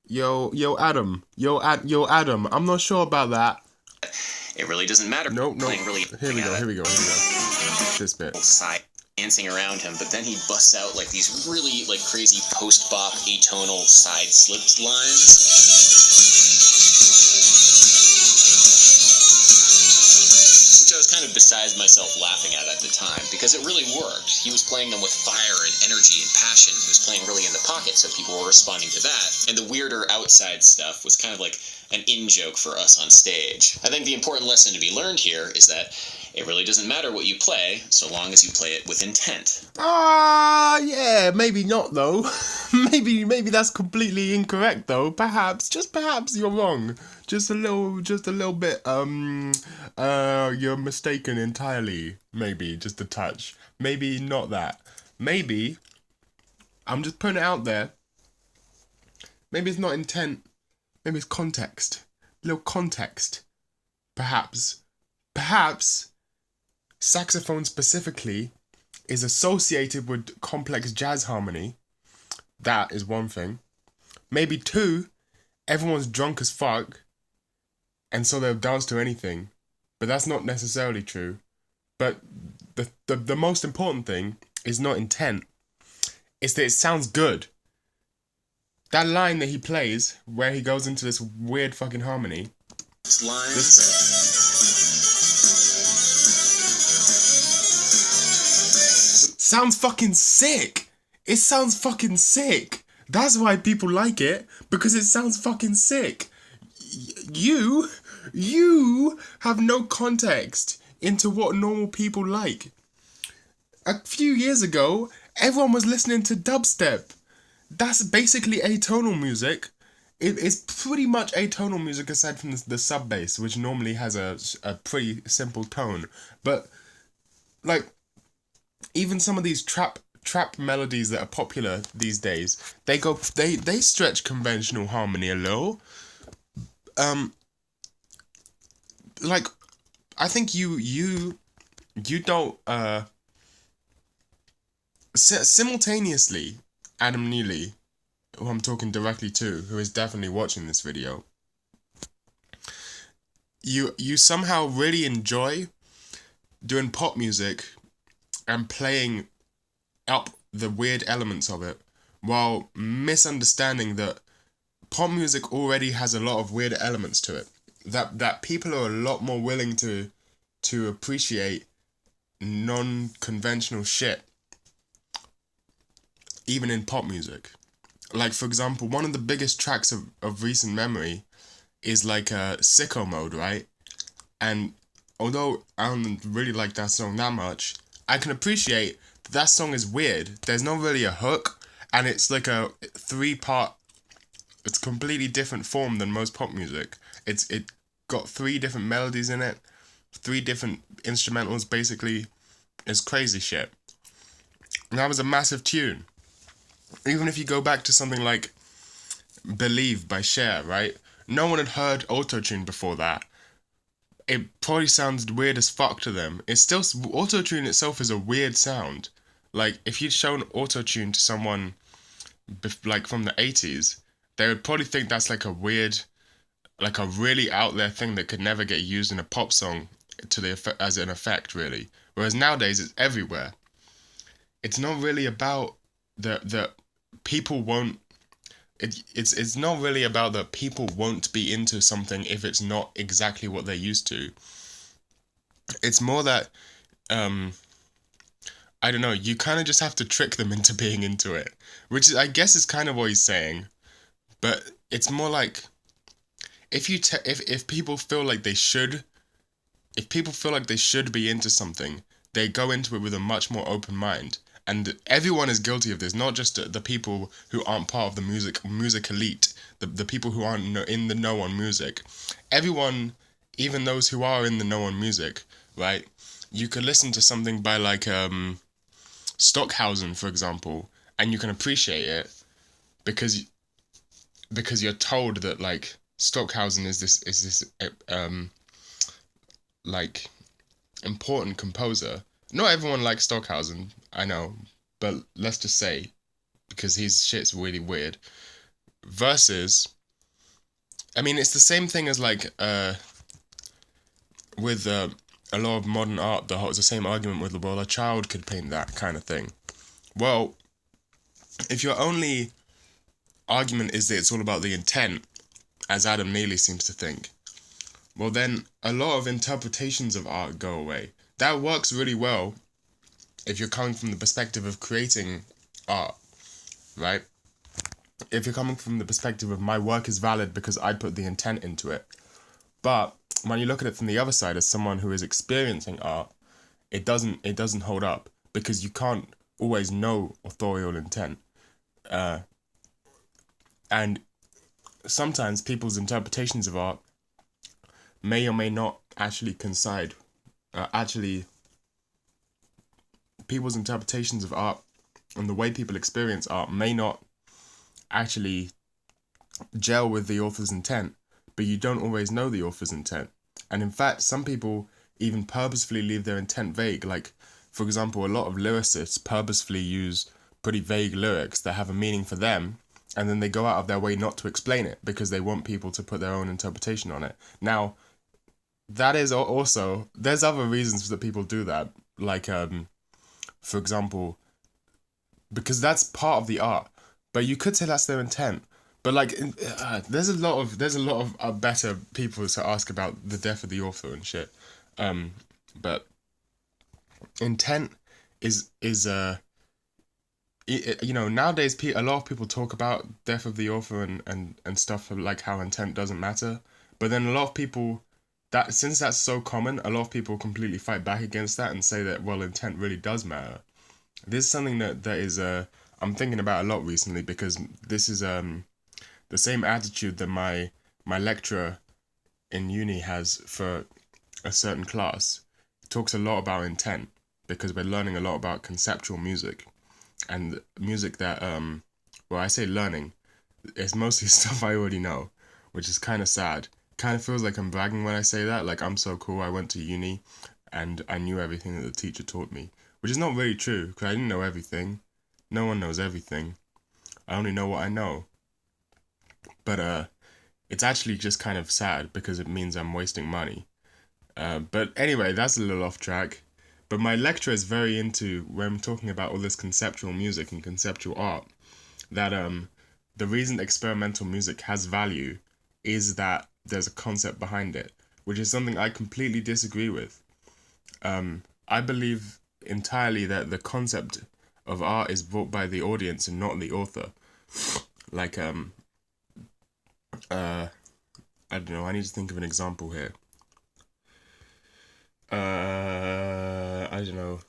Yo, Adam. I'm not sure about that. It really doesn't matter. Nope. Playing really Here we go. This bit. side dancing around him, but then he busts out like these really like crazy post-bop atonal side slipped lines, which I was kind of beside myself laughing at the time because it really worked. He was playing them with fire and energy and passion. He was playing really in the pocket, so people were responding to that. And the weirder outside stuff was kind of like an in-joke for us on stage. I think the important lesson to be learned here is that it really doesn't matter what you play, so long as you play it with intent. Yeah, maybe not though. maybe that's completely incorrect though. Just perhaps you're wrong. Just a little bit. You're mistaken entirely. Maybe just a touch. Maybe not that. Maybe. I'm just putting it out there. Maybe it's not intent. Maybe it's context. A little context. Perhaps saxophone specifically is associated with complex jazz harmony. That is one thing. Maybe two, everyone's drunk as fuck, and so they'll dance to anything. But that's not necessarily true. But the most important thing is not intent. It's that it sounds good. That line that he plays, where he goes into this weird fucking harmony. Sounds fucking sick. It sounds fucking sick. That's why people like it, because it sounds fucking sick. You have no context into what normal people like. A few years ago, everyone was listening to dubstep. That's basically atonal music. It's pretty much atonal music aside from the sub bass, which normally has a pretty simple tone. But like, even some of these trap melodies that are popular these days, they stretch conventional harmony a little. Like, I think you don't simultaneously, Adam Neely, who I'm talking directly to, who is definitely watching this video, you somehow really enjoy doing pop music and playing up the weird elements of it, while misunderstanding that pop music already has a lot of weird elements to it. That people are a lot more willing to appreciate non-conventional shit, even in pop music. Like, for example, one of the biggest tracks of recent memory is like Sicko Mode, right? And although I don't really like that song that much, I can appreciate that song is weird. There's not really a hook, and it's like a 3-part. It's completely different form than most pop music. It got 3 different melodies in it, 3 different instrumentals. Basically, it's crazy shit. And that was a massive tune. Even if you go back to something like Believe by Cher, right? No one had heard autotune before that. It probably sounds weird as fuck to them. It's still, autotune itself is a weird sound. Like, if you'd shown autotune to someone like from the 80s, they would probably think that's like a weird, like a really out there thing that could never get used in a pop song as an effect, really. Whereas nowadays it's everywhere. It's not really about the people won't. It's not really about that people won't be into something if it's not exactly what they're used to. It's more that I don't know, you kind of just have to trick them into being into it, which is, I guess, is kind of what he's saying. But it's more like, if people feel like they should, be into something, they go into it with a much more open mind. And everyone is guilty of this, not just the people who aren't part of the music elite, the people who aren't in the know on music. Everyone, even those who are in the know on music, right? You could listen to something by like Stockhausen, for example, and you can appreciate it because you're told that like Stockhausen is this like important composer. Not everyone likes Stockhausen, I know, but let's just say, because his shit's really weird. Versus I mean, it's the same thing as like with a lot of modern art. It's the same argument with, well, a child could paint that kind of thing. Well, if your only argument is that it's all about the intent, as Adam Neely seems to think, well then a lot of interpretations of art go away. That works really well if you're coming from the perspective of creating art, right? If you're coming from the perspective of my work is valid because I put the intent into it. But when you look at it from the other side as someone who is experiencing art, it doesn't hold up because you can't always know authorial intent. And sometimes people's interpretations of art may or may not actually coincide. Actually, people's interpretations of art and the way people experience art may not actually gel with the author's intent, but you don't always know the author's intent. And in fact, some people even purposefully leave their intent vague. Like, for example, a lot of lyricists purposefully use pretty vague lyrics that have a meaning for them, and then they go out of their way not to explain it because they want people to put their own interpretation on it. Now, that is also, there's other reasons that people do that, like, for example, because that's part of the art, but you could say that's their intent. But like, there's a lot of better people to ask about the death of the author and shit. But intent is nowadays a lot of people talk about death of the author and stuff like how intent doesn't matter, but then a lot of people, that since that's so common, a lot of people completely fight back against that and say that, well, intent really does matter. This is something that is I'm thinking about a lot recently, because this is the same attitude that my lecturer in uni has for a certain class. He talks a lot about intent because we're learning a lot about conceptual music and music that well, I say learning, it's mostly stuff I already know, which is kind of sad. Kind of feels like I'm bragging when I say that, like I'm so cool, I went to uni and I knew everything that the teacher taught me, which is not really true because I didn't know everything. No one knows everything. I only know what I know. But it's actually just kind of sad because it means I'm wasting money. But anyway, that's a little off track. But my lecturer is very into, when I'm talking about all this conceptual music and conceptual art, that the reason experimental music has value is that there's a concept behind it, which is something I completely disagree with. I believe entirely that the concept of art is brought by the audience and not the author. Like I don't know, I need to think of an example here. I don't know.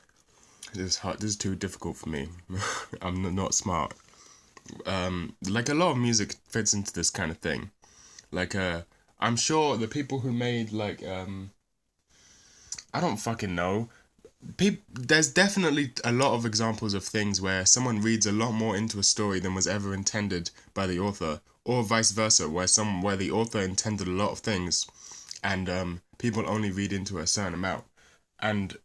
This is hard. This is too difficult for me. I'm not smart. Like a lot of music fits into this kind of thing. Like I'm sure the people who made like I don't fucking know. There's definitely a lot of examples of things where someone reads a lot more into a story than was ever intended by the author, or vice versa, where the author intended a lot of things, and people only read into a certain amount. And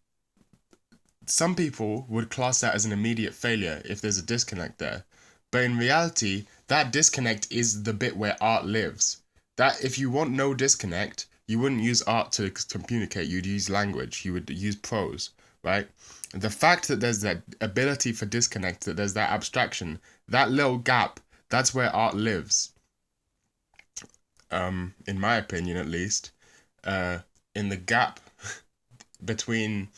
some people would class that as an immediate failure if there's a disconnect there. But in reality, that disconnect is the bit where art lives. That if you want no disconnect, you wouldn't use art to communicate, you'd use language, you would use prose, right? The fact that there's that ability for disconnect, that there's that abstraction, that little gap, that's where art lives. In my opinion at least, in the gap between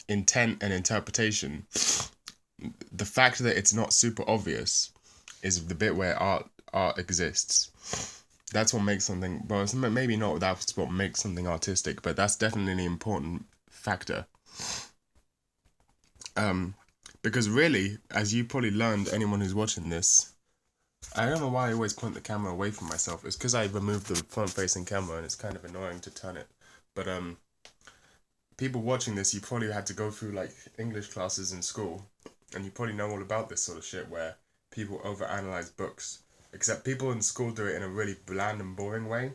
intent and interpretation, the fact that it's not super obvious is the bit where art exists. That's what makes something, well, it's maybe not that's what makes something artistic, but that's definitely an important factor. Because really, as you probably learned, anyone who's watching this, I don't know why I always point the camera away from myself. It's because I removed the front-facing camera and it's kind of annoying to turn it. But people watching this, you probably had to go through like English classes in school, and you probably know all about this sort of shit where people overanalyze books. Except people in school do it in a really bland and boring way.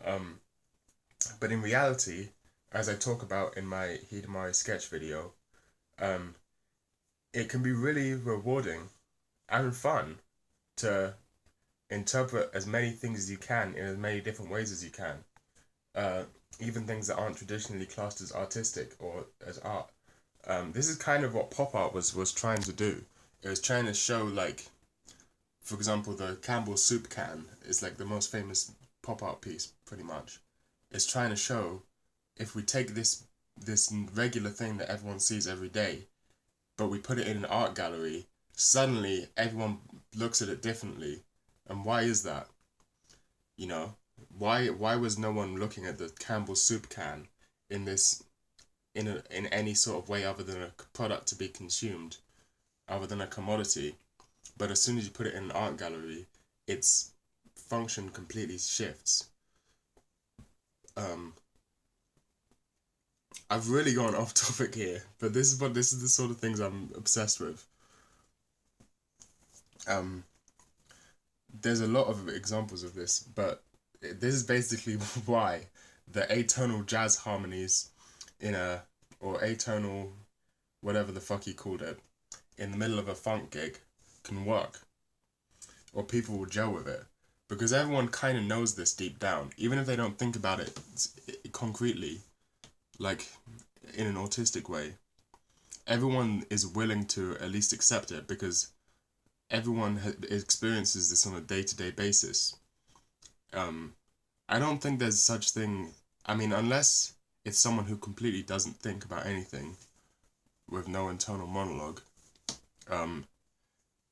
But in reality, as I talk about in my Hidamari sketch video, it can be really rewarding and fun to interpret as many things as you can in as many different ways as you can. Uh, Even things that aren't traditionally classed as artistic or as art. This is kind of what pop art was trying to do. It was trying to show, like, for example, the Campbell's soup can is like the most famous pop art piece, pretty much. It's trying to show, if we take this regular thing that everyone sees every day, but we put it in an art gallery, suddenly everyone looks at it differently. And why is that? You know, why was no one looking at the Campbell's soup can in this in any sort of way other than a product to be consumed, other than a commodity? But as soon as you put it in an art gallery, its function completely shifts. Um, I've really gone off topic here, but this is the sort of things I'm obsessed with. Um, there's a lot of examples of this, but this is basically why the atonal jazz harmonies in a or atonal whatever the fuck you called it in the middle of a funk gig can work, or people will gel with it, because everyone kind of knows this deep down, even if they don't think about it concretely, like in an autistic way. Everyone is willing to at least accept it because everyone experiences this on a day-to-day basis. Um, I don't think there's such thing. I mean, unless it's someone who completely doesn't think about anything with no internal monologue. Um,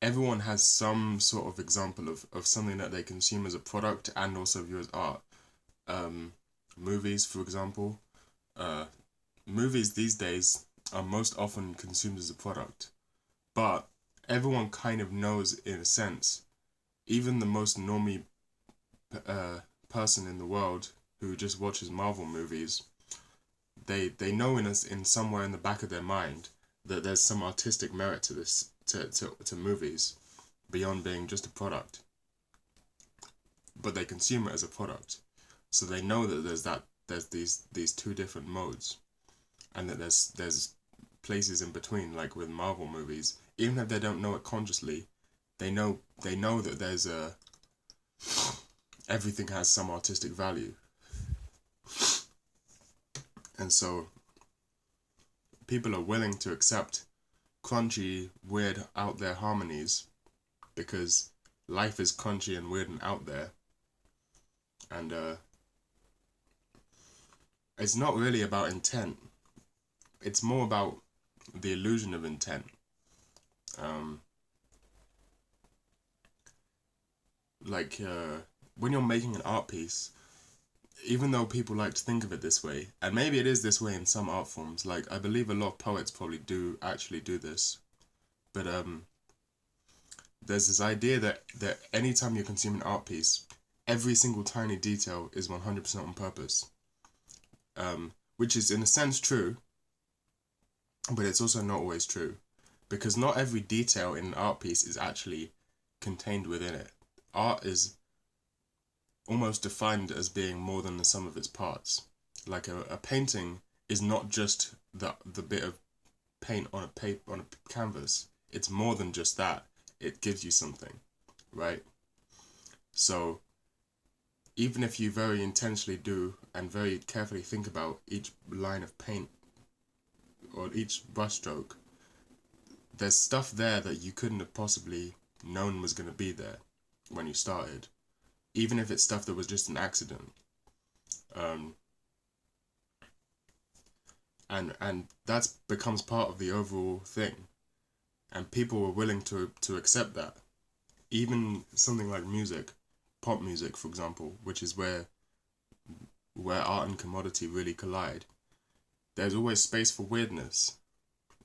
Everyone has some sort of example of something that they consume as a product and also view as art. Um, Movies, for example. Uh, Movies these days are most often consumed as a product, but everyone kind of knows in a sense. Even the most normie person in the world who just watches Marvel movies, they know in somewhere in the back of their mind that there's some artistic merit to this to movies beyond being just a product. But they consume it as a product, so they know that there's these two different modes, and that there's places in between, like with Marvel movies. Even if they don't know it consciously, they know that there's a everything has some artistic value, and so people are willing to accept crunchy, weird, out there harmonies because life is crunchy and weird and out there, and it's not really about intent. It's more about the illusion of intent. Um, when you're making an art piece, even though people like to think of it this way, and maybe it is this way in some art forms, like I believe a lot of poets probably do actually do this, but there's this idea that anytime you consume an art piece, every single tiny detail is 100% on purpose, which is in a sense true, but it's also not always true, because not every detail in an art piece is actually contained within it. Art is almost defined as being more than the sum of its parts. Like a painting is not just the bit of paint on a canvas. It's more than just that. It gives you something, right? So even if you very intentionally do and very carefully think about each line of paint or each brushstroke, there's stuff there that you couldn't have possibly known was going to be there when you started, even if it's stuff that was just an accident. Um, and that becomes part of the overall thing, and people were willing to accept that. Even something like music, pop music, for example, which is where art and commodity really collide. There's always space for weirdness.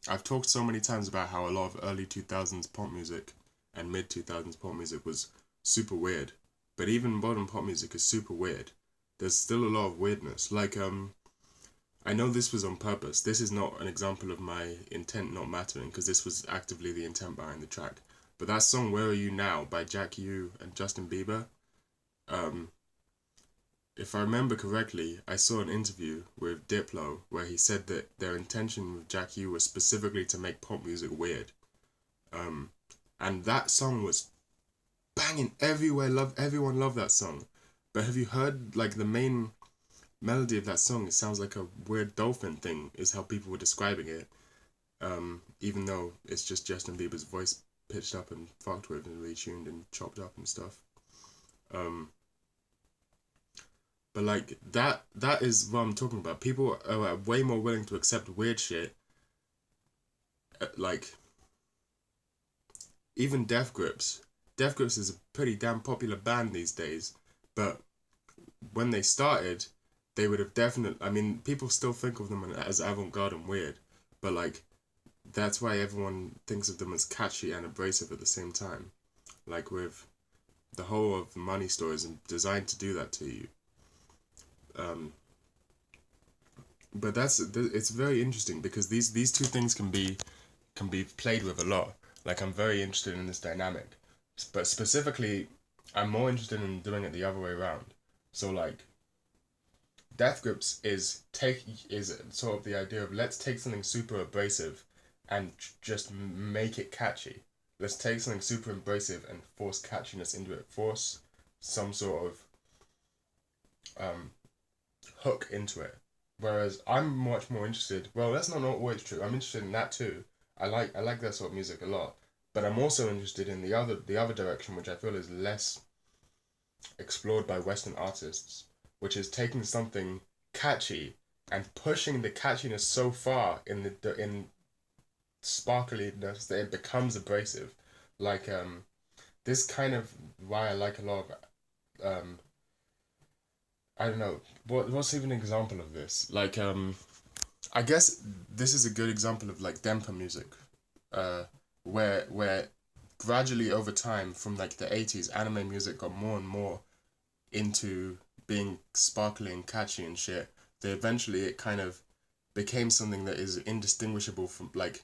I've talked so many times about how a lot of early 2000s pop music and mid 2000s pop music was super weird, but even modern pop music is super weird. There's still a lot of weirdness. Like I know this was on purpose. This is not an example of my intent not mattering, because this was actively the intent behind the track. But that song "Where Are You Now" by Jack U and Justin Bieber, um, if I remember correctly, I saw an interview with Diplo where he said that their intention with Jack U was specifically to make pop music weird. Um, and that song was banging everywhere. Everyone loved that song. But have you heard like the main melody of that song? It sounds like a weird dolphin thing. Is how people were describing it. Even though it's just Justin Bieber's voice pitched up and fucked with and retuned and chopped up and stuff. But like that is what I'm talking about. People are way more willing to accept weird shit. Like even Death Grips. Death Grips is a pretty damn popular band these days, but when they started, they would have definitely. I mean, people still think of them as avant-garde and weird, but like that's why everyone thinks of them as catchy and abrasive at the same time. Like with the whole of Money Store is designed to do that to you. But it's very interesting because these two things can be played with a lot. Like I'm very interested in this dynamic, but specifically, I'm more interested in doing it the other way around. So like, Death Grips is sort of the idea of let's take something super abrasive, and just make it catchy. Let's take something super abrasive and force catchiness into it. Force some sort of hook into it. Whereas I'm much more interested. Well, that's not always true. I'm interested in that too. I like that sort of music a lot. But I'm also interested in the other direction, which I feel is less explored by Western artists, which is taking something catchy and pushing the catchiness so far in sparkliness that it becomes abrasive. Like this kind of why I like a lot of I don't know what's even an example of this. Like I guess this is a good example of like Dempa music, where gradually over time from like the 80s, anime music got more and more into being sparkly and catchy and shit. That eventually it kind of became something that is indistinguishable from like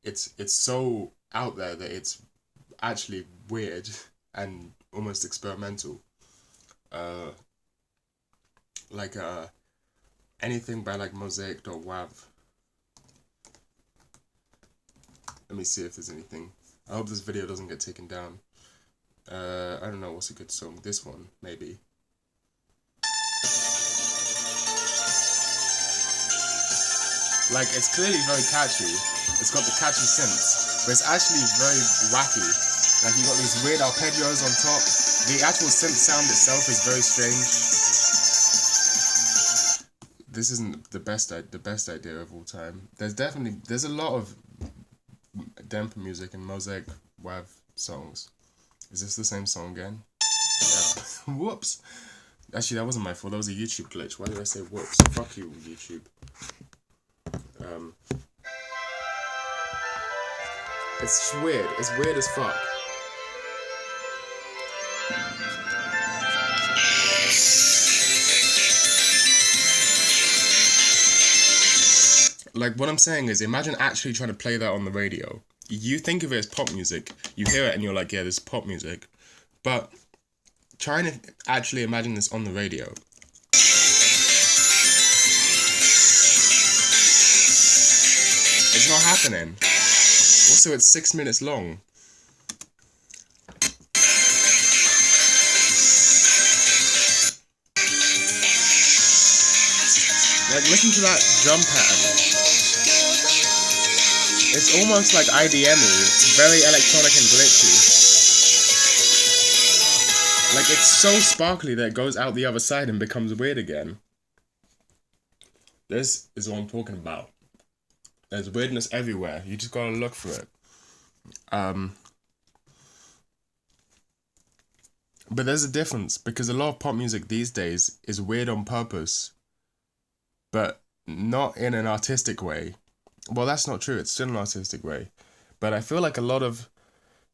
it's so out there that it's actually weird and almost experimental. Like anything by like Mosaic or Wav. Let me see if there's anything. I hope this video doesn't get taken down. I don't know what's a good song. This one, maybe. Like, it's clearly very catchy. It's got the catchy synths, but it's actually very wacky. Like, you got these weird arpeggios on top. The actual synth sound itself is very strange. This isn't the best idea of all time. There's a lot of Dempa music and Mosaic Wav songs. Is this the same song again? Yeah. Whoops. Actually, that wasn't my fault. That was a YouTube glitch. Why did I say whoops? Fuck you, YouTube. It's weird. It's weird as fuck. Like, what I'm saying is, imagine actually trying to play that on the radio. You think of it as pop music. You hear it and you're like, yeah, this is pop music. But trying to actually imagine this on the radio. It's not happening. Also, it's 6 minutes long. Like, listen to that drum pattern. It's almost like IDM-y, very electronic and glitchy. Like, it's so sparkly that it goes out the other side and becomes weird again. This is what I'm talking about. There's weirdness everywhere. You just gotta look for it. But there's a difference, because a lot of pop music these days is weird on purpose, but not in an artistic way. Well, that's not true. It's still an artistic way. But I feel like a lot of...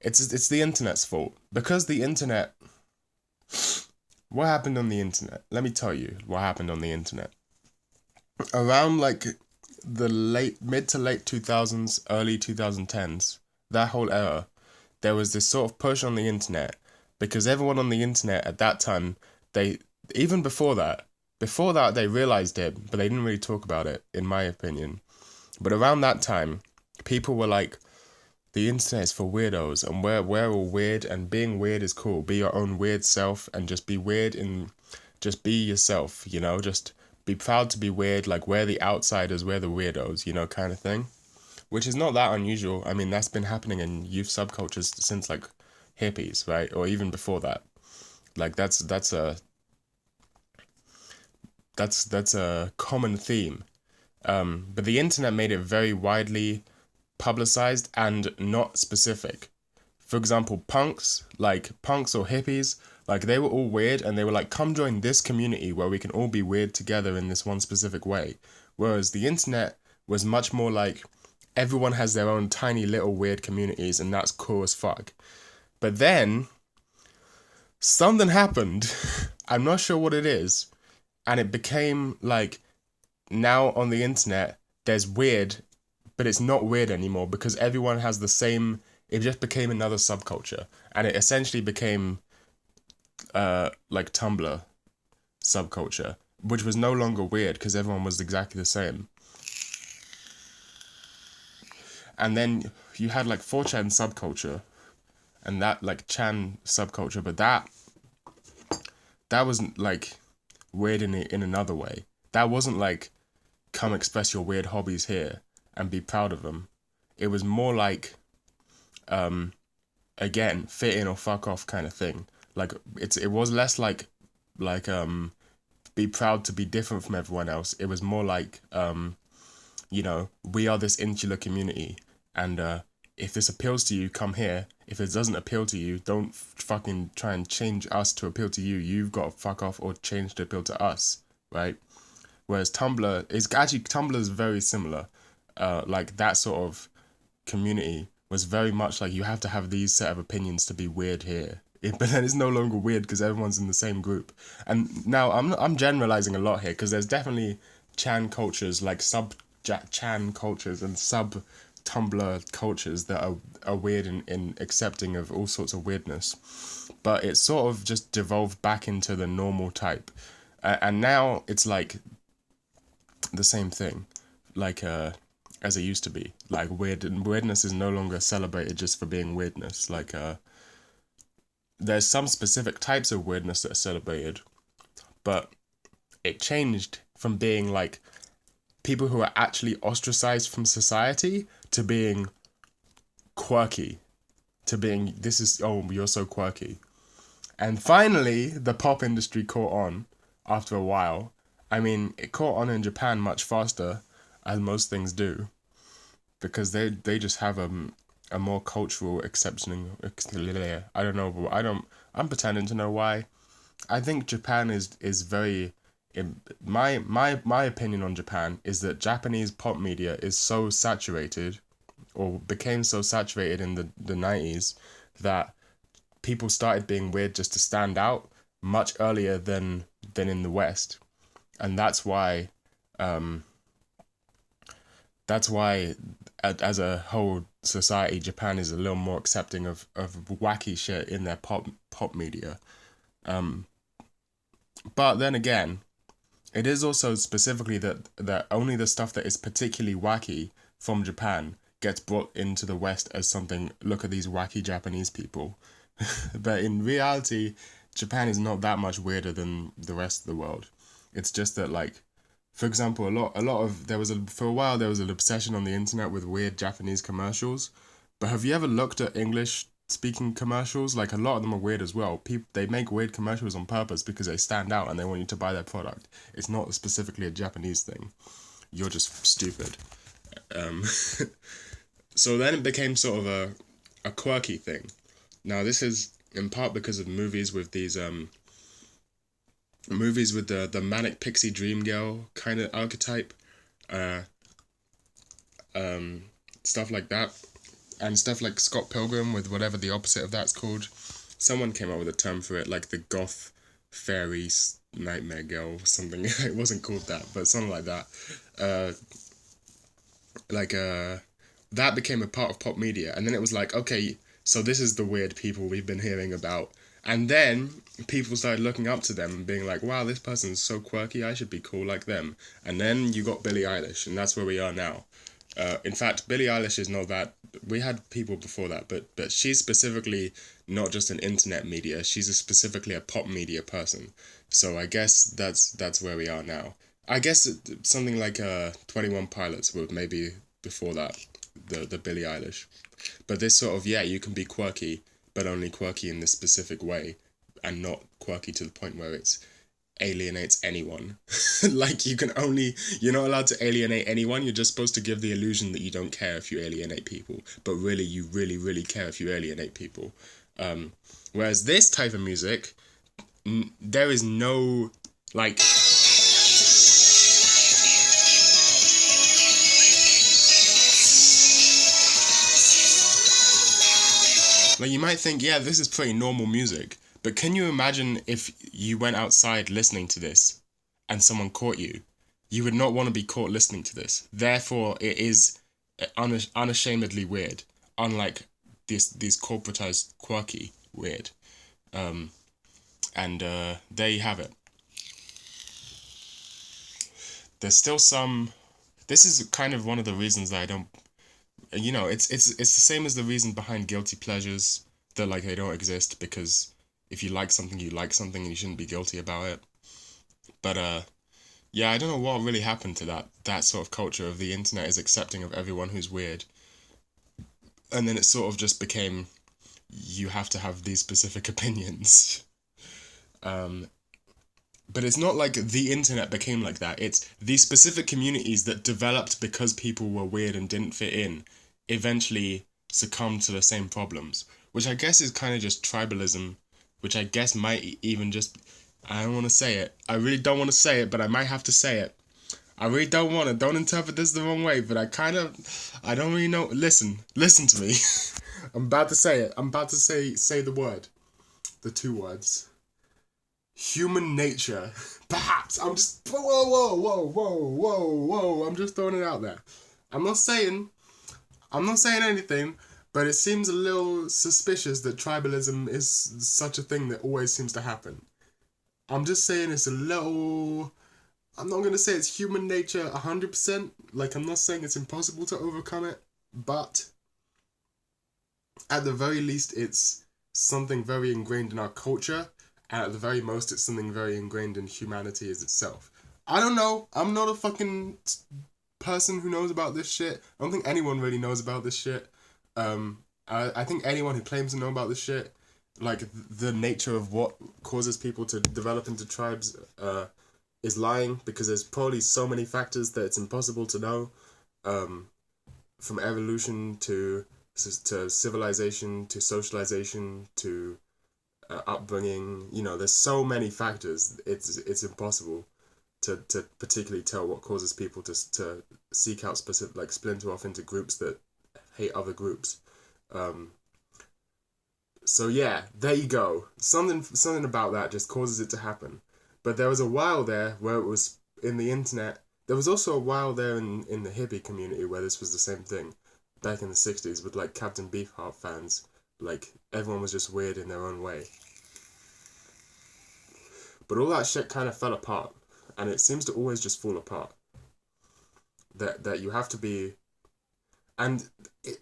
It's the internet's fault. Because the internet... What happened on the internet? Let me tell you what happened on the internet. Around like the mid to late 2000s, early 2010s, that whole era, there was this sort of push on the internet, because everyone on the internet at that time, even before that they realized it, but they didn't really talk about it, in my opinion. But around that time, people were like, the internet is for weirdos, and we're all weird, and being weird is cool. Be your own weird self, and just be weird, and just be yourself. Just be proud to be weird. Like, we're the outsiders, we're the weirdos. Kind of thing. Which is not that unusual. I mean, that's been happening in youth subcultures since like hippies, right? Or even before that. Like that's a common theme. But the internet made it very widely publicized and not specific. For example, punks or hippies, like they were all weird and they were like, come join this community where we can all be weird together in this one specific way. Whereas the internet was much more like everyone has their own tiny little weird communities and that's cool as fuck. But then something happened. I'm not sure what it is. And it became like now on the internet, there's weird, but it's not weird anymore because everyone has the same. It just became another subculture. And it essentially became like Tumblr subculture, which was no longer weird because everyone was exactly the same. And then you had like 4chan subculture and that like Chan subculture, but that wasn't like weird in another way. That wasn't like come express your weird hobbies here and be proud of them. It was more like again, fit in or fuck off kind of thing. Like it was less like be proud to be different from everyone else. It was more like we are this insular community, and if this appeals to you, come here. If it doesn't appeal to you, don't fucking try and change us to appeal to you. You've got to fuck off or change to appeal to us, right? Whereas Tumblr is very similar. Like that sort of community was very much like you have to have these set of opinions to be weird here. But then it's no longer weird because everyone's in the same group. And now I'm generalizing a lot here because there's definitely Chan cultures, like sub Chan cultures and sub Tumblr cultures that are weird in accepting of all sorts of weirdness. But it sort of just devolved back into the normal type. And now it's like the same thing, like as it used to be. Like weirdness is no longer celebrated just for being weirdness. Like there's some specific types of weirdness that are celebrated, but it changed from being like people who are actually ostracized from society to being quirky, to being you're so quirky. And finally the pop industry caught on after a while. I mean, it caught on in Japan much faster, as most things do, because they just have a more cultural exception. I don't know. I'm pretending to know why. I think Japan is very. My opinion on Japan is that Japanese pop media is so saturated, or became so saturated in the 90s, that people started being weird just to stand out much earlier than in the West. And that's why as a whole society, Japan is a little more accepting of wacky shit in their pop media. But then again, it is also specifically that only the stuff that is particularly wacky from Japan gets brought into the West as something, look at these wacky Japanese people. But in reality, Japan is not that much weirder than the rest of the world. It's just that, like, for example, for a while there was an obsession on the internet with weird Japanese commercials. But have you ever looked at English speaking commercials? Like, a lot of them are weird as well. They make weird commercials on purpose because they stand out and they want you to buy their product. It's not specifically a Japanese thing. You're just stupid. So then it became sort of a quirky thing. Now this is in part because of movies with these movies with the manic pixie dream girl kind of archetype, stuff like that, and stuff like Scott Pilgrim with whatever the opposite of that's called. Someone came up with a term for it, like the goth fairy nightmare girl or something. It wasn't called that, but something like that. That became a part of pop media, and then it was like, okay, so this is the weird people we've been hearing about. And then people started looking up to them and being like, wow, this person's so quirky, I should be cool like them. And then you got Billie Eilish, and that's where we are now. In fact, Billie Eilish is not that. We had people before that, but she's specifically not just an internet media. She's specifically a pop media person. So I guess that's where we are now. I guess something like 21 Pilots would maybe before that, the Billie Eilish. But this sort of, yeah, you can be quirky, but only quirky in this specific way, and not quirky to the point where it's alienates anyone. Like you're not allowed to alienate anyone. You're just supposed to give the illusion that you don't care if you alienate people, but really you really care if you alienate people. Whereas this type of music, there is no like. Like you might think, yeah, this is pretty normal music, but can you imagine if you went outside listening to this and someone caught you? You would not want to be caught listening to this. Therefore, it is unashamedly weird, unlike these corporatized, quirky weird. And there you have it. There's still some. This is kind of one of the reasons that I don't. It's the same as the reason behind guilty pleasures, that like they don't exist, because if you like something, you like something, and you shouldn't be guilty about it. But yeah, I don't know what really happened to that sort of culture of the internet is accepting of everyone who's weird, and then it sort of just became you have to have these specific opinions. But it's not like the internet became like that. It's these specific communities that developed because people were weird and didn't fit in eventually succumbed to the same problems, which I guess is kind of just tribalism, which I guess might even just. I don't want to say it. I really don't want to say it, but I might have to say it. I really don't want to. Don't interpret this the wrong way, but I don't really know. Listen to me. I'm about to say it. I'm about to say the word. The two words. Human nature. Perhaps. Whoa. I'm just throwing it out there. I'm not saying anything, but it seems a little suspicious that tribalism is such a thing that always seems to happen. I'm just saying it's a little. I'm not gonna say it's human nature 100%. Like, I'm not saying it's impossible to overcome it, but at the very least, it's something very ingrained in our culture, and at the very most, it's something very ingrained in humanity as itself. I don't know. I'm not a fucking person who knows about this shit. I don't think anyone really knows about this shit. I think anyone who claims to know about this shit, like the nature of what causes people to develop into tribes, is lying, because there's probably so many factors that it's impossible to know, from evolution to civilization to socialization to upbringing. There's so many factors. It's impossible to particularly tell what causes people to seek out specific, like splinter off into groups that hate other groups. So yeah, there you go. Something about that just causes it to happen. But there was a while there where it was in the internet. There was also a while there in the hippie community where this was the same thing, back in the 60s, with like Captain Beefheart fans. Like, everyone was just weird in their own way. But all that shit kind of fell apart, and it seems to always just fall apart. That you have to be, and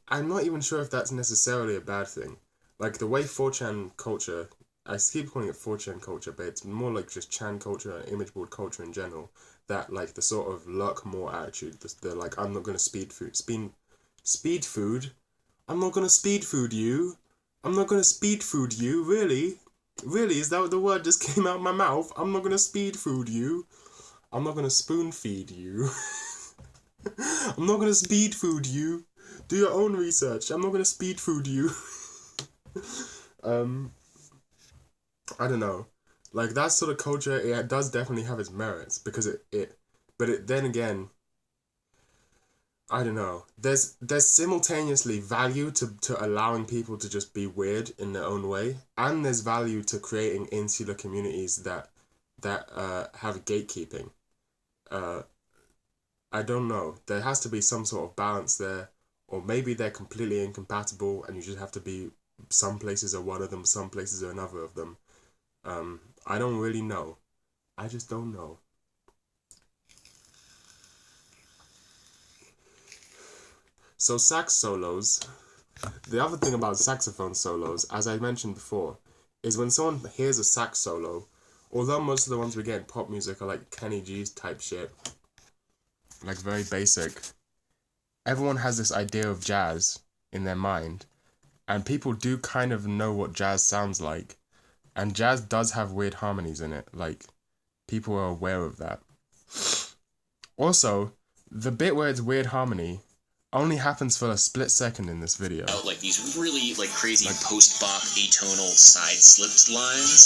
I'm not even sure if that's necessarily a bad thing. Like, the way 4chan culture, I keep calling it 4chan culture, but it's more like just Chan culture and image board culture in general. That, like, the sort of luck more attitude, the like, I'm not gonna speed food. I'm not gonna speed food you. I'm not gonna speed food you. Really? Really? Is that what the word just came out of my mouth? I'm not gonna speed food you. I'm not gonna spoon feed you. I'm not gonna speed food you. Do your own research. I'm not gonna speed food you. I don't know. Like, that sort of culture, it does definitely have its merits, because then again, I don't know. There's simultaneously value to allowing people to just be weird in their own way, and there's value to creating insular communities that have gatekeeping. I don't know. There has to be some sort of balance there, or maybe they're completely incompatible, and you just have to be. Some places are one of them, some places are another of them. I don't really know. I just don't know. So sax solos, the other thing about saxophone solos, as I mentioned before, is when someone hears a sax solo, although most of the ones we get in pop music are like Kenny G's type shit, like very basic, everyone has this idea of jazz in their mind, and people do kind of know what jazz sounds like, and jazz does have weird harmonies in it, like, people are aware of that. Also, the bit where it's weird harmony only happens for a split second in this video. Like these really like crazy post-bop atonal side slipped lines.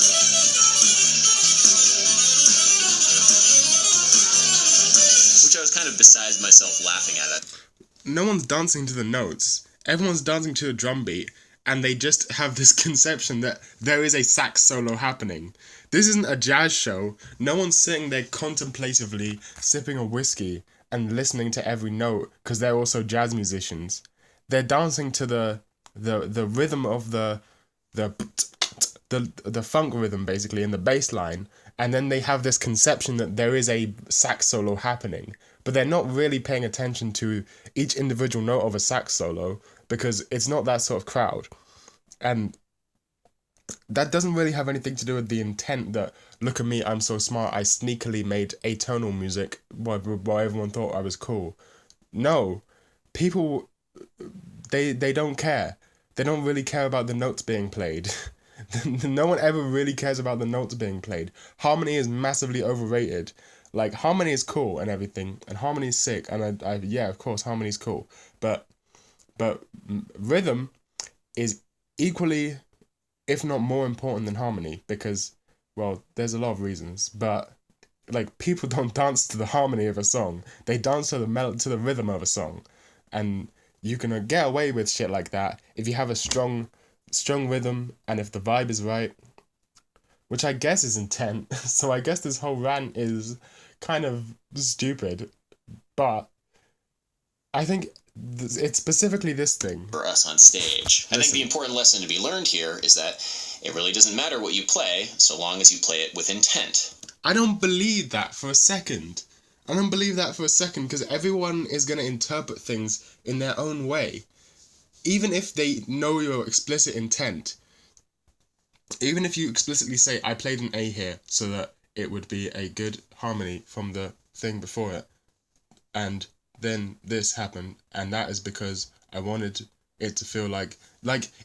Which I was kind of beside myself laughing at it. No one's dancing to the notes. Everyone's dancing to a drum beat, and they just have this conception that there is a sax solo happening. This isn't a jazz show. No one's sitting there contemplatively sipping a whiskey and listening to every note because they're also jazz musicians. They're dancing to the rhythm of the funk rhythm, basically, in the bass line, and then they have this conception that there is a sax solo happening, but they're not really paying attention to each individual note of a sax solo because it's not that sort of crowd. And that doesn't really have anything to do with the intent that, look at me, I'm so smart, I sneakily made atonal music while everyone thought I was cool. No, people, they don't care. They don't really care about the notes being played. No one ever really cares about the notes being played. Harmony is massively overrated. Like, harmony is cool and everything, and harmony is sick, and I yeah, of course, harmony is cool. But rhythm is equally, if not more important than harmony, because, well, there's a lot of reasons, but, like, people don't dance to the harmony of a song. They dance to the rhythm of a song, and you can get away with shit like that if you have a strong rhythm and if the vibe is right, which I guess is intent. So I guess this whole rant is kind of stupid, but I think it's specifically this thing. For us on stage. I think the important lesson to be learned here is that it really doesn't matter what you play, so long as you play it with intent. I don't believe that for a second. I don't believe that for a second, because everyone is going to interpret things in their own way. Even if they know your explicit intent, even if you explicitly say, I played an A here so that it would be a good harmony from the thing before it, and then this happened, and that is because I wanted it to feel like,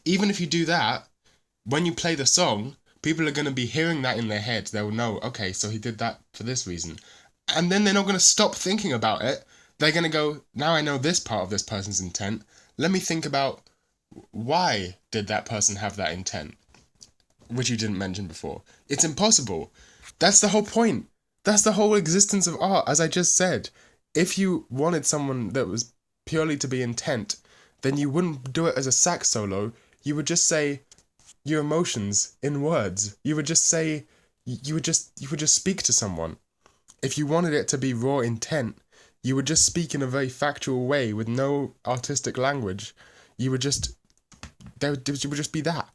even if you do that, when you play the song, people are going to be hearing that in their head. They will know, okay, so he did that for this reason. And then they're not going to stop thinking about it. They're going to go, now I know this part of this person's intent. Let me think about why did that person have that intent, which you didn't mention before. It's impossible. That's the whole point. That's the whole existence of art, as I just said. If you wanted someone that was purely to be intent, then you wouldn't do it as a sax solo. You would just say your emotions in words. You would just say, you would just speak to someone. If you wanted it to be raw intent, you would just speak in a very factual way with no artistic language. It would just be that.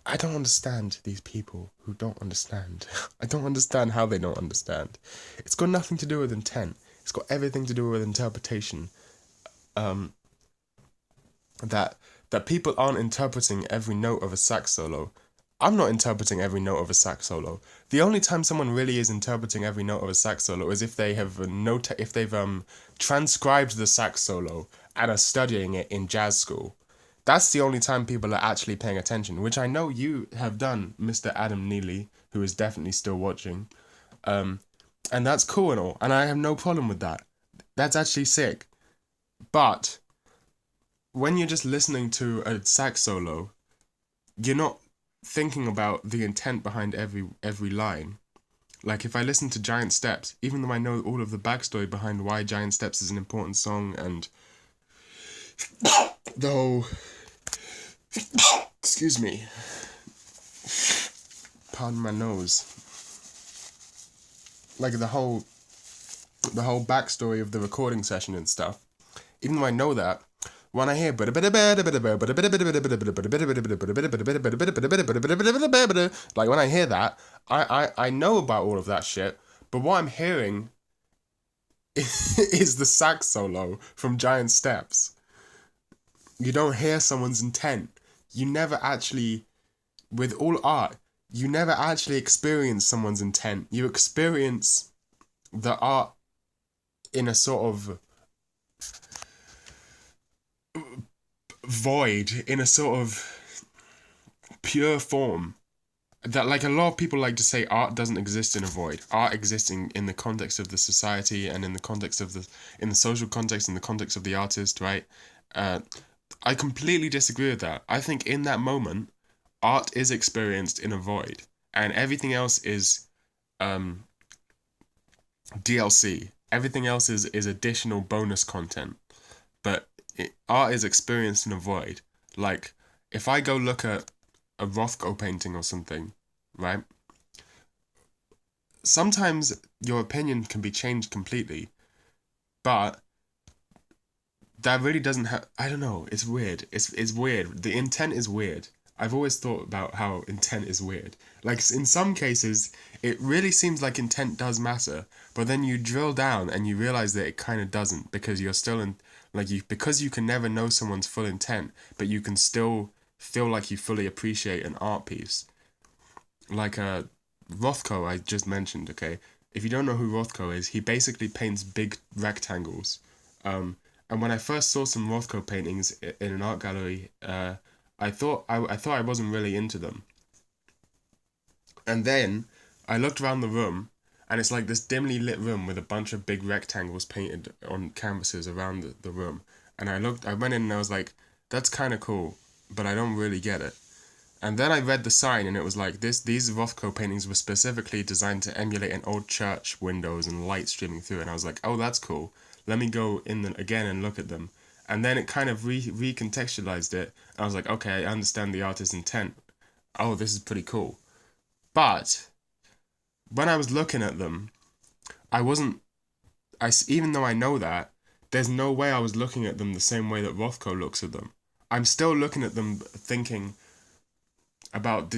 I don't understand these people who don't understand. I don't understand how they don't understand. It's got nothing to do with intent. It's got everything to do with interpretation. That people aren't interpreting every note of a sax solo. I'm not interpreting every note of a sax solo. The only time someone really is interpreting every note of a sax solo is if they have transcribed the sax solo and are studying it in jazz school. That's the only time people are actually paying attention, which I know you have done, Mr. Adam Neely, who is definitely still watching. And that's cool and all, and I have no problem with that. That's actually sick. But when you're just listening to a sax solo, you're not thinking about the intent behind every line. Like, if I listen to Giant Steps, even though I know all of the backstory behind why Giant Steps is an important song and the whole... Excuse me. Pardon my nose. Like, the whole backstory of the recording session and stuff, even though I know that, when I hear like when I hear that, I know about all of that shit, but what I'm hearing is the sax solo from Giant Steps. You don't hear someone's intent. You never actually, with all art, you never actually experience someone's intent. You experience the art in a sort of void, in a sort of pure form. That, like, a lot of people like to say art doesn't exist in a void. Art exists in the context of the society and in the context of in the social context, in the context of the artist, right? I completely disagree with that. I think in that moment, art is experienced in a void, and everything else is DLC. Everything else is additional bonus content. But art is experienced in a void. Like, if I go look at a Rothko painting or something, right? Sometimes your opinion can be changed completely, but that really doesn't have. I don't know. It's weird. It's weird. The intent is weird. I've always thought about how intent is weird. Like, in some cases, it really seems like intent does matter, but then you drill down and you realize that it kind of doesn't, because you're still in, like, because you can never know someone's full intent, but you can still feel like you fully appreciate an art piece. Like Rothko, I just mentioned. Okay, if you don't know who Rothko is, he basically paints big rectangles. And when I first saw some Rothko paintings in an art gallery, I thought I wasn't really into them. And then I looked around the room, and it's like this dimly lit room with a bunch of big rectangles painted on canvases around the room. And I went in and I was like, that's kind of cool, but I don't really get it. And then I read the sign, and it was like these Rothko paintings were specifically designed to emulate an old church windows and light streaming through. And I was like, oh, that's cool. Let me go in again and look at them. And then it kind of recontextualized it. I was like, okay, I understand the artist's intent. Oh, this is pretty cool. But when I was looking at them, I wasn't. Even though I know that, there's no way I was looking at them the same way that Rothko looks at them. I'm still looking at them thinking about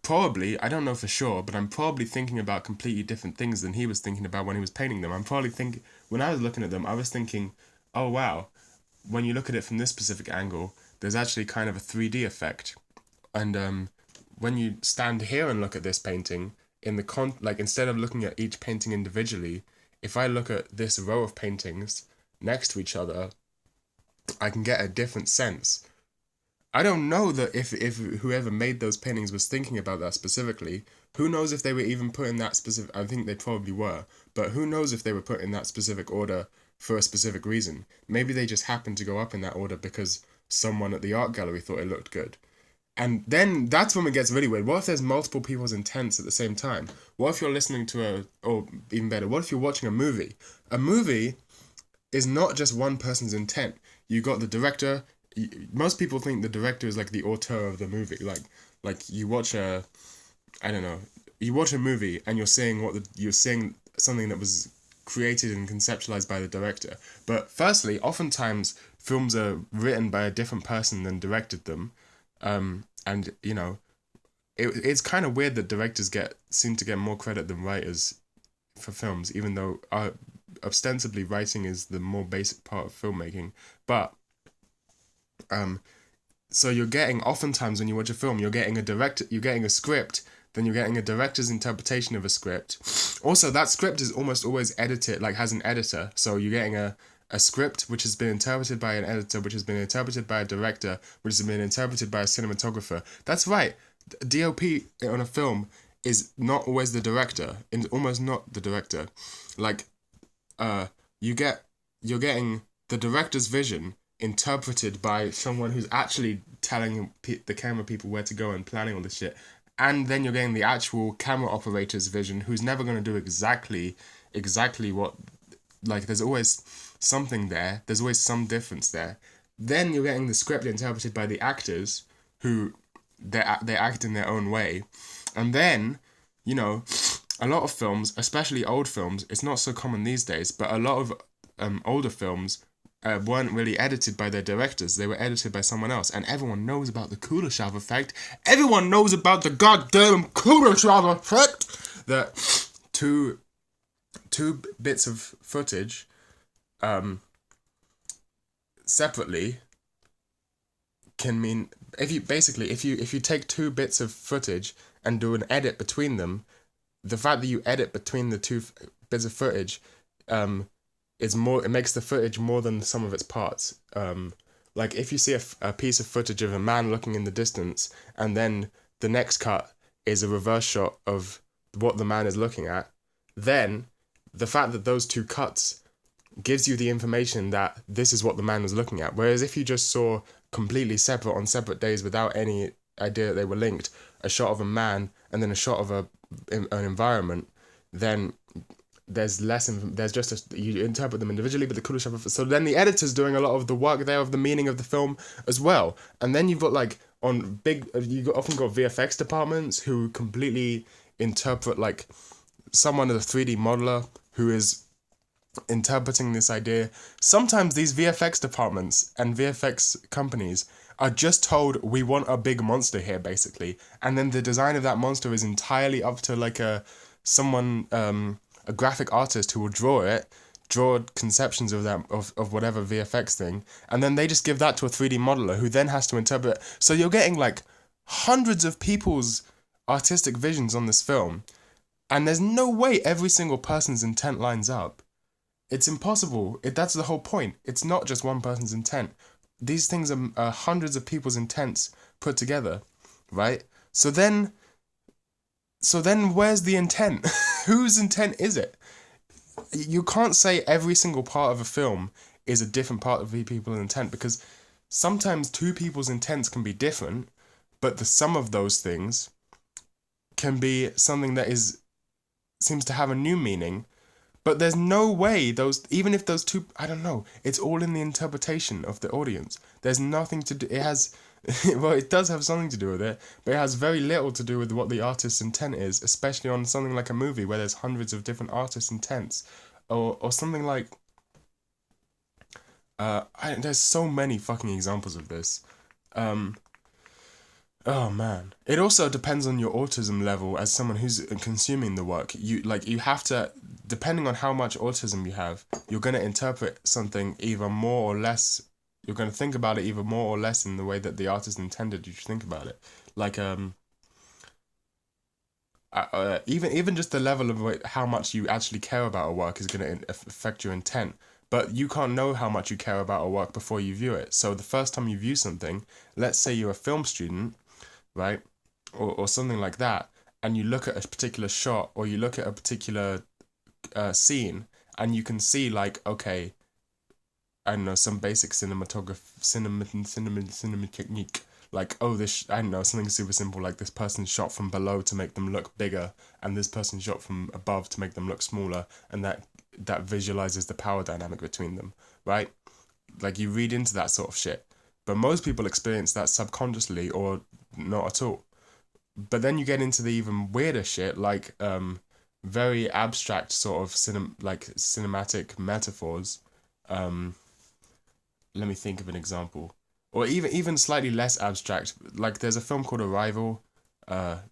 probably, I don't know for sure, but I'm probably thinking about completely different things than he was thinking about when he was painting them. I'm probably thinking, when I was looking at them, I was thinking, oh wow, when you look at it from this specific angle, there's actually kind of a 3D effect. And when you stand here and look at this painting, in the like, instead of looking at each painting individually, if I look at this row of paintings next to each other, I can get a different sense. I don't know that if whoever made those paintings was thinking about that specifically. Who knows if they were even put in that specific. I think they probably were, but who knows if they were put in that specific order for a specific reason. Maybe they just happened to go up in that order because someone at the art gallery thought it looked good. And then that's when it gets really weird. What if there's multiple people's intents at the same time? What if you're listening to or even better, what if you're watching a movie? A movie is not just one person's intent. You got the director. Most people think the director is like the auteur of the movie. Like you watch I don't know, you watch a movie and you're seeing something that was created and conceptualized by the director. But firstly, oftentimes films are written by a different person than directed them. And you know, it's kind of weird that directors seem to get more credit than writers for films, even though ostensibly writing is the more basic part of filmmaking. But so you're getting, oftentimes when you watch a film, you're getting a script, then you're getting a director's interpretation of a script. Also, that script is almost always edited, like has an editor. So you're getting a script which has been interpreted by an editor, which has been interpreted by a director, which has been interpreted by a cinematographer. That's right. DOP on a film is not always the director. It's almost not the director. Like, you're getting the director's vision interpreted by someone who's actually telling the camera people where to go and planning all this shit. And then you're getting the actual camera operator's vision, who's never going to do exactly what, like, there's always something there. There's always some difference there. Then you're getting the script interpreted by the actors, who they act in their own way. And then, you know, a lot of films, especially old films, it's not so common these days, but a lot of older films weren't really edited by their directors. They were edited by someone else. And everyone knows about the Kuleshov effect. Everyone knows about the goddamn Kuleshov effect! That two bits of footage separately can mean if you take two bits of footage and do an edit between them, the fact that you edit between the two bits of footage, is more. It makes the footage more than the sum of its parts. Like if you see a piece of footage of a man looking in the distance, and then the next cut is a reverse shot of what the man is looking at, then the fact that those two cuts gives you the information that this is what the man was looking at. Whereas if you just saw completely separate on separate days without any idea that they were linked, a shot of a man and then a shot of an environment, then there's just you interpret them individually, but the coolest stuff. So then the editor's doing a lot of the work there of the meaning of the film as well. And then you've got like often got VFX departments who completely interpret, like someone as a 3D modeler who is interpreting this idea. Sometimes these VFX departments and VFX companies are just told, we want a big monster here, basically, and then the design of that monster is entirely up to like a graphic artist who will draw conceptions of that of whatever VFX thing, and then they just give that to a 3D modeler who then has to interpret. So you're getting like hundreds of people's artistic visions on this film, and there's no way every single person's intent lines up. It's impossible. That's the whole point. It's not just one person's intent. These things are hundreds of people's intents put together, right? So then where's the intent? Whose intent is it? You can't say every single part of a film is a different part of the people's intent, because sometimes two people's intents can be different, but the sum of those things can be something that seems to have a new meaning. But there's no way even if those two, I don't know, it's all in the interpretation of the audience. There's nothing to do, it has, well, it does have something to do with it, but it has very little to do with what the artist's intent is, especially on something like a movie where there's hundreds of different artists' intents, or something like, there's so many fucking examples of this. Oh man. It also depends on your autism level as someone who's consuming the work. You have to, depending on how much autism you have, you're going to interpret something either more or less. You're going to think about it either more or less in the way that the artist intended you to think about it. Like even just the level of how much you actually care about a work is going to affect your intent. But you can't know how much you care about a work before you view it. So the first time you view something, let's say you're a film student, right, or something like that, and you look at a particular shot or you look at a particular scene, and you can see like, okay, I don't know, some basic cinema technique, like, oh, this, I don't know, something super simple, like this person shot from below to make them look bigger, and this person shot from above to make them look smaller, and that visualizes the power dynamic between them, right? Like, you read into that sort of shit, but most people experience that subconsciously or not at all. But then you get into the even weirder shit, like very abstract sort of cinematic metaphors. Let me think of an example, or even slightly less abstract. Like there's a film called Arrival.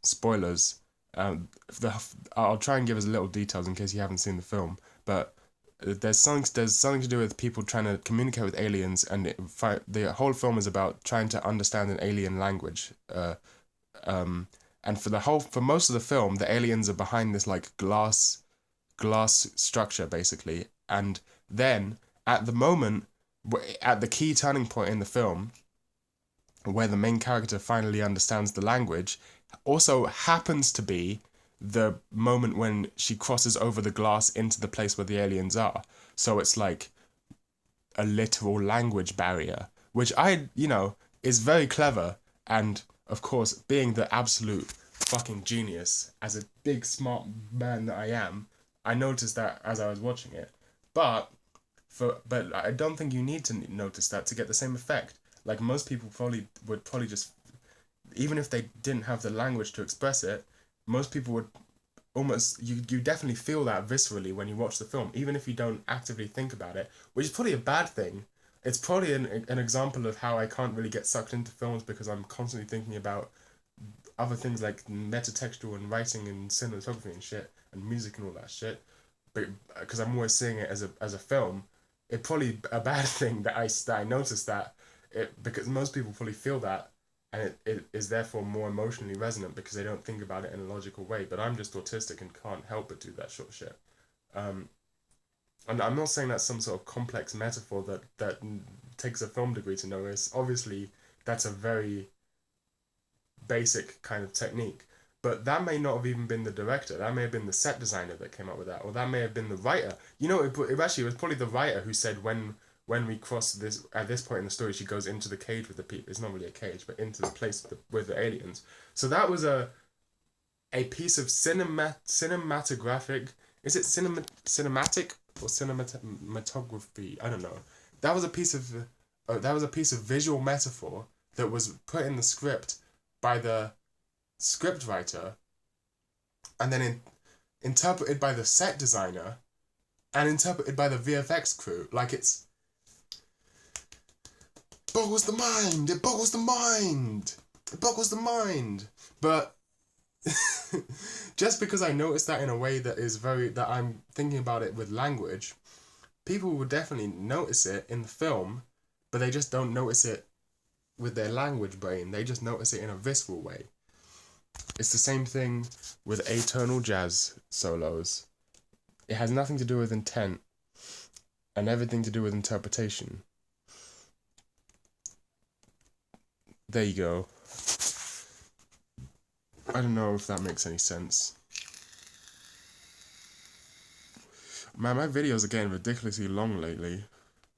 Spoilers. I'll try and give us little details in case you haven't seen the film, but there's something to do with people trying to communicate with aliens, and the whole film is about trying to understand an alien language. And for most of the film, the aliens are behind this like glass structure basically, and then at the key turning point in the film, where the main character finally understands the language, also happens to be the moment when she crosses over the glass into the place where the aliens are. So it's like a literal language barrier, which is very clever. And of course, being the absolute fucking genius, as a big smart man that I am, I noticed that as I was watching it. But I don't think you need to notice that to get the same effect. Like most people would probably just, even if they didn't have the language to express it, most people would almost, you definitely feel that viscerally when you watch the film, even if you don't actively think about it, which is probably a bad thing. It's probably an example of how I can't really get sucked into films, because I'm constantly thinking about other things like metatextual and writing and cinematography and shit and music and all that shit. But because I'm always seeing it as a film, it's probably a bad thing that I noticed that because most people probably feel that, and it is therefore more emotionally resonant because they don't think about it in a logical way. But I'm just autistic and can't help but do that sort of shit. Um, and I'm not saying that's some sort of complex metaphor that takes a film degree to notice. Obviously, that's a very basic kind of technique. But that may not have even been the director. That may have been the set designer that came up with that, or that may have been the writer. You know, it actually was probably the writer who said when we cross this at this point in the story, she goes into the cage with the people. It's not really a cage, but into the place with the aliens. So that was a piece of cinematographic. Is it cinematic or cinematography? I don't know. That was a piece of visual metaphor that was put in the script by the script writer, and then interpreted by the set designer, and interpreted by the VFX crew. Like, it's boggles the mind. It boggles the mind. It boggles the mind. But just because I noticed that in a way that I'm thinking about it with language, people will definitely notice it in the film, but they just don't notice it with their language brain. They just notice it in a visceral way. It's the same thing with atonal jazz solos. It has nothing to do with intent and everything to do with interpretation. There you go. I don't know if that makes any sense. Man, my videos are getting ridiculously long lately.